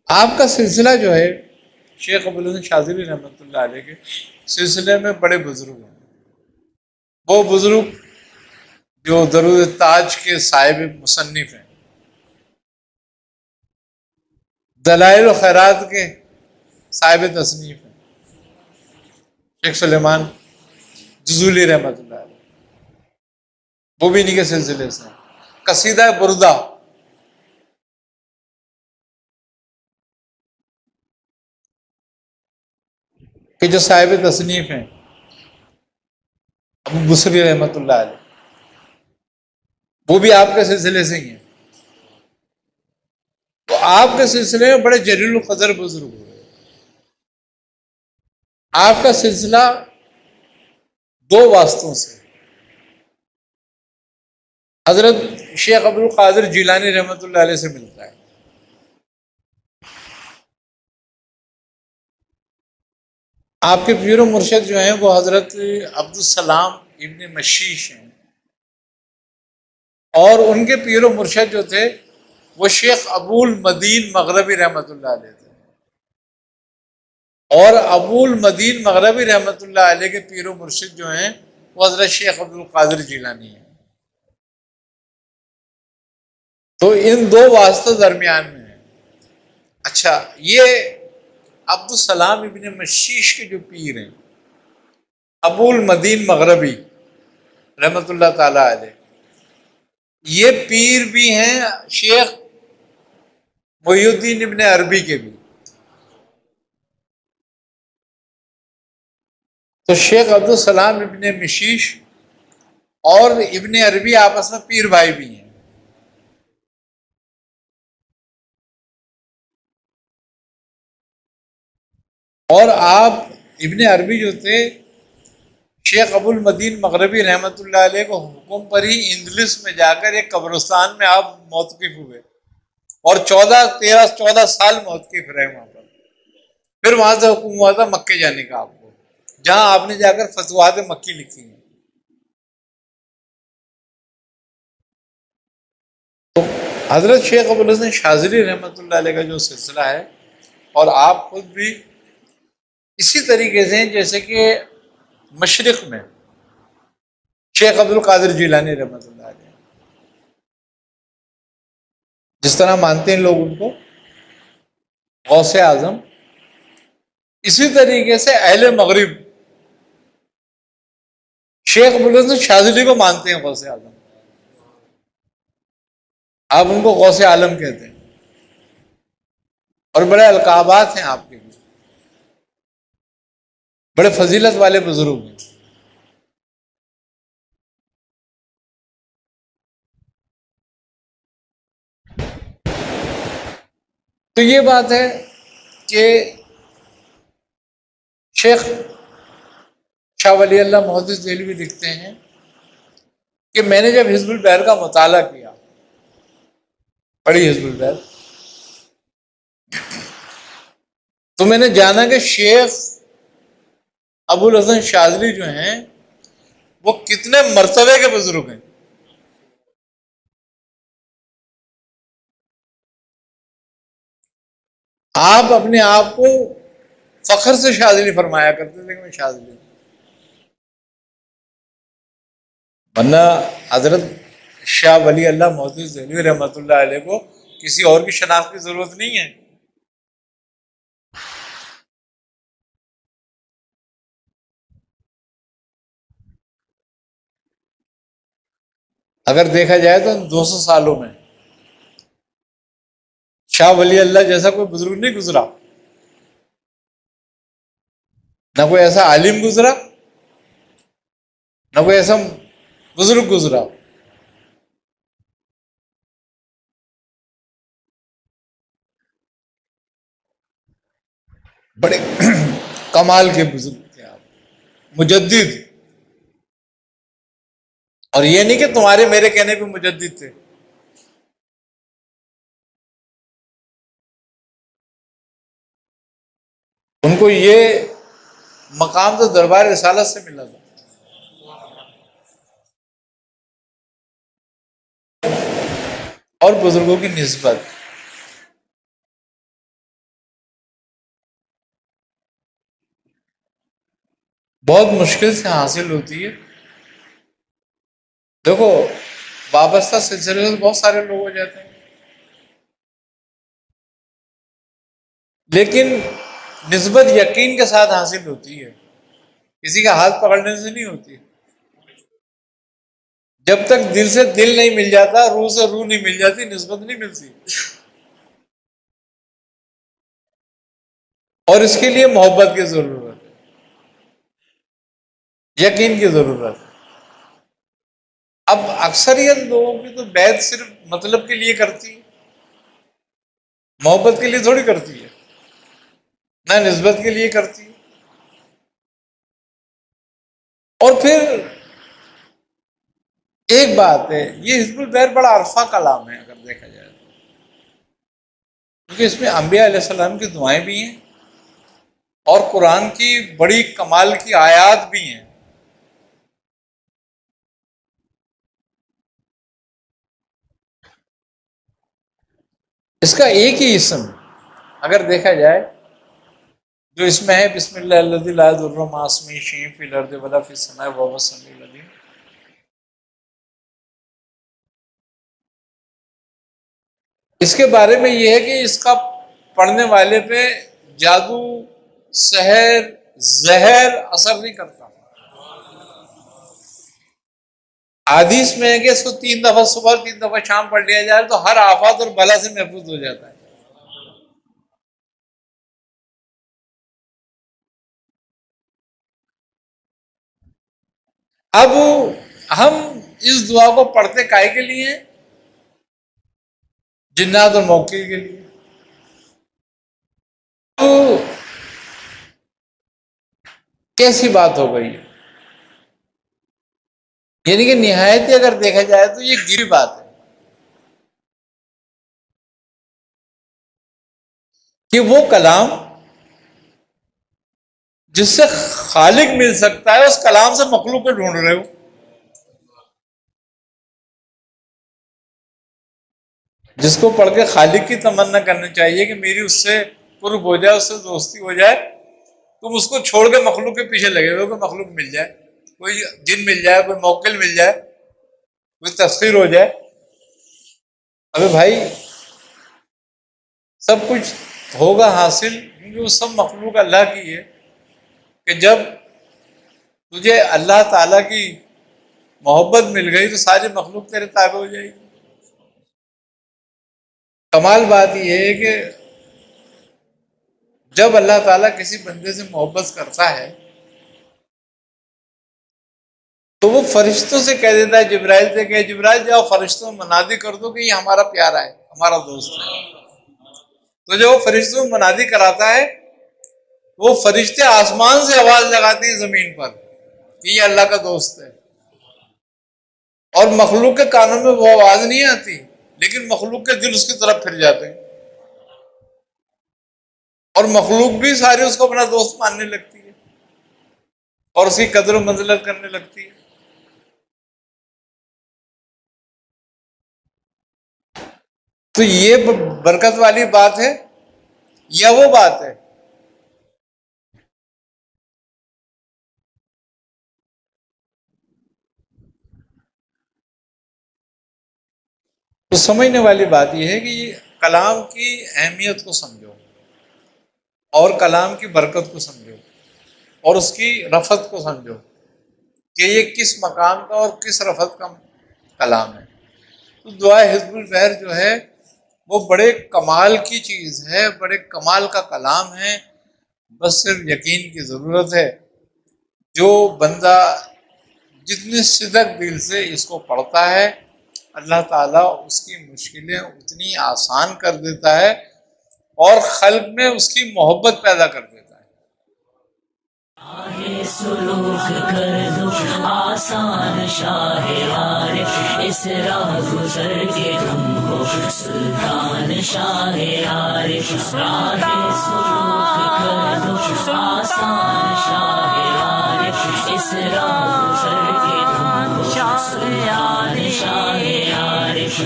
آپ کا سلسلہ جو ہے شیخ ابوالحسن شاذلی رحمۃ اللہ علیہ کے سلسلے میں بڑے بزرگ ہیں. وہ بزرگ جو درود تاج کے صاحب مصنف ہیں، دلائل و خیرات کے صاحب تصنیف ہیں، شیخ سلیمان جزولی رحمۃ اللہ علیہ، وہ بھی انہیں کے سلسلے سے ہیں. قصیدہ بردہ کے جو صاحب تصنیف ہیں ابو بصری رحمۃ اللہ علیہ، وہ بھی آپ کے سلسلے سے ہی ہیں. تو آپ کے سلسلے میں بڑے جلیل القدر بزرگ ہوئے. آپ کا سلسلہ دو واسطوں سے حضرت شیخ عبد القادر جیلانی رحمۃ اللہ علیہ سے ملتا ہے. آپ کے پیر و مرشد جو ہیں وہ حضرت عبد السلام ابن مشیش ہیں، اور ان کے پیر و مرشد جو تھے وہ شیخ ابو المدین مغربی رحمۃ اللہ علیہ تھے. اور ابو المدین مغربی رحمۃ اللہ علیہ کے پیر و مرشد جو ہیں وہ حضرت شیخ عبد القادر جیلانی ہیں. تو ان دو واسطوں درمیان میں ہے. اچھا، یہ عبد السلام ابن مشیش کے جو پیر ہیں ابو المدین مغربی رحمۃ اللہ تعالی علیہ، یہ پیر بھی ہیں شیخ محی الدین ابن عربی کے بھی. تو شیخ عبد السلام ابن مشیش اور ابن عربی آپس میں پیر بھائی بھی ہیں. اور آپ ابن عربی جو تھے شیخ ابو المدین مغربی رحمۃ اللہ علیہ کو حکم پر ہی اندلس میں جا کر ایک قبرستان میں آپ موتقف ہوئے اور 14 سال موتقف رہے وہاں پر. پھر وہاں سے حکم ہوا تھا مکے جانے کا آپ کو، جہاں آپ نے جا کر فتوحات مکی لکھی ہیں. تو حضرت شیخ ابوالحسن شاذلی رحمۃ اللہ علیہ کا جو سلسلہ ہے، اور آپ خود بھی اسی طریقے سے جیسے کہ مشرق میں شیخ عبد القادر جیلانی رحمۃ اللہ علیہ جس طرح مانتے ہیں لوگ ان کو غوث اعظم، اسی طریقے سے اہل مغرب شیخ ابوالحسن شاذلی کو مانتے ہیں غوث اعظم. آپ ان کو غوث عالم کہتے ہیں، اور بڑے القابات ہیں آپ کے بھی، بڑے فضیلت والے بزرگ ہیں. تو یہ بات ہے کہ شیخ شاہ ولی اللہ محدث دہلوی لکھتے ہیں کہ میں نے جب حزب البحر کا مطالعہ کیا، پڑھی حزب البحر، تو میں نے جانا کہ شیخ ابوالحسن شاذلی جو ہیں وہ کتنے مرتبے کے بزرگ ہیں. آپ اپنے آپ کو فخر سے شاذلی فرمایا کرتے تھے کہ میں شاذلی ہوں، ورنہ حضرت شاہ ولی اللہ محدث دہلوی رحمۃ اللہ علیہ کو کسی اور کی شناخت کی ضرورت نہیں ہے. اگر دیکھا جائے تو 200 سالوں میں شاہ ولی اللہ جیسا کوئی بزرگ نہیں گزرا، نہ کوئی ایسا عالم گزرا، نہ کوئی ایسا بزرگ گزرا. بڑے کمال کے بزرگ تھے آپ، مجدد. اور یہ نہیں کہ تمہارے میرے کہنے پہ مجدد تھے، ان کو یہ مقام تو دربار رسالت سے ملا تھا. اور بزرگوں کی نسبت بہت مشکل سے حاصل ہوتی ہے. دیکھو وابستہ سلسلے سے بہت سارے لوگ ہو جاتے ہیں، لیکن نسبت یقین کے ساتھ حاصل ہوتی ہے، کسی کا ہاتھ پکڑنے سے نہیں ہوتی. جب تک دل سے دل نہیں مل جاتا، روح سے روح نہیں مل جاتی، نسبت نہیں ملتی. اور اس کے لیے محبت کی ضرورت ہے، یقین کی ضرورت ہے. اب اکثریت لوگوں کی تو بیعت صرف مطلب کے لیے کرتی ہے، محبت کے لیے تھوڑی کرتی ہے، نہ نسبت کے لیے کرتی ہے. اور پھر ایک بات ہے، یہ حزب البحر بڑا عرفہ کلام ہے اگر دیکھا جائے تو، کیونکہ اس میں انبیاء علیہ السلام کی دعائیں بھی ہیں اور قرآن کی بڑی کمال کی آیات بھی ہیں. اس کا ایک ہی اسم اگر دیکھا جائے جو اس میں ہے، بسم اللہ الذی لا یضر مع اسمہ شیء فی الارض ولا فی السماء وهو السمیع العلیم. اس کے بارے میں یہ ہے کہ اس کا پڑھنے والے پہ جادو، سحر، زہر اثر نہیں کرتا. حدیث میں ہے کہ اس کو 3 دفعہ صبح 3 دفعہ شام پڑھ لیا جائے تو ہر آفات اور بلا سے محفوظ ہو جاتا ہے. اب ہم اس دعا کو پڑھتے کائے کے لیے؟ جنات اور موقع کے لیے. تو کیسی بات ہو گئی ہے، یعنی کہ نہایت ہی اگر دیکھا جائے تو یہ گری بات ہے کہ وہ کلام جس سے خالق مل سکتا ہے، اس کلام سے مخلوق کو ڈھونڈ رہے ہو. جس کو پڑھ کے خالق کی تمنا کرنی چاہیے کہ میری اس سے قرب ہو جائے، اس سے دوستی ہو جائے، تم اس کو چھوڑ کے مخلوق کے پیچھے لگے ہوئے کہ مخلوق مل جائے، کوئی جن مل جائے، کوئی موکل مل جائے، کوئی تفسیر ہو جائے. ابے بھائی سب کچھ ہوگا حاصل کیونکہ وہ سب مخلوق اللہ کی ہے، کہ جب تجھے اللہ تعالیٰ کی محبت مل گئی تو ساری مخلوق تیرے تابع ہو جائے گی. کمال بات یہ ہے کہ جب اللہ تعالیٰ کسی بندے سے محبت کرتا ہے تو وہ فرشتوں سے کہہ دیتا ہے، جبرائیل سے کہ جبرائیل جاؤ فرشتوں میں منادی کر دو کہ یہ ہمارا پیارا ہے، ہمارا دوست ہے. تو جو وہ فرشتوں میں منادی کراتا ہے، وہ فرشتے آسمان سے آواز لگاتے ہیں زمین پر کہ یہ اللہ کا دوست ہے. اور مخلوق کے کانوں میں وہ آواز نہیں آتی، لیکن مخلوق کے دل اس کی طرف پھر جاتے ہیں، اور مخلوق بھی سارے اس کو اپنا دوست ماننے لگتی ہے اور اس کی قدر و منزلت کرنے لگتی ہے. تو یہ برکت والی بات ہے یا وہ بات ہے؟ تو سمجھنے والی بات یہ ہے کہ یہ کلام کی اہمیت کو سمجھو اور کلام کی برکت کو سمجھو اور اس کی رفعت کو سمجھو کہ یہ کس مقام کا اور کس رفعت کا کلام ہے. تو دعا حزب البحر جو ہے وہ بڑے کمال کی چیز ہے، بڑے کمال کا کلام ہے. بس صرف یقین کی ضرورت ہے. جو بندہ جتنی صدق دل سے اس کو پڑھتا ہے، اللہ تعالیٰ اس کی مشکلیں اتنی آسان کر دیتا ہے اور خلق میں اس کی محبت پیدا کر دیتا ہے. سلوک کر دو آسان شاہ عارف، اس راہ گزر کے تم ہو سلطان شاہ عارف. راہ سلوک کر دو آسان شاہ عارف، اس راہ گزر کے تم ہو سلطان شاہ عارف.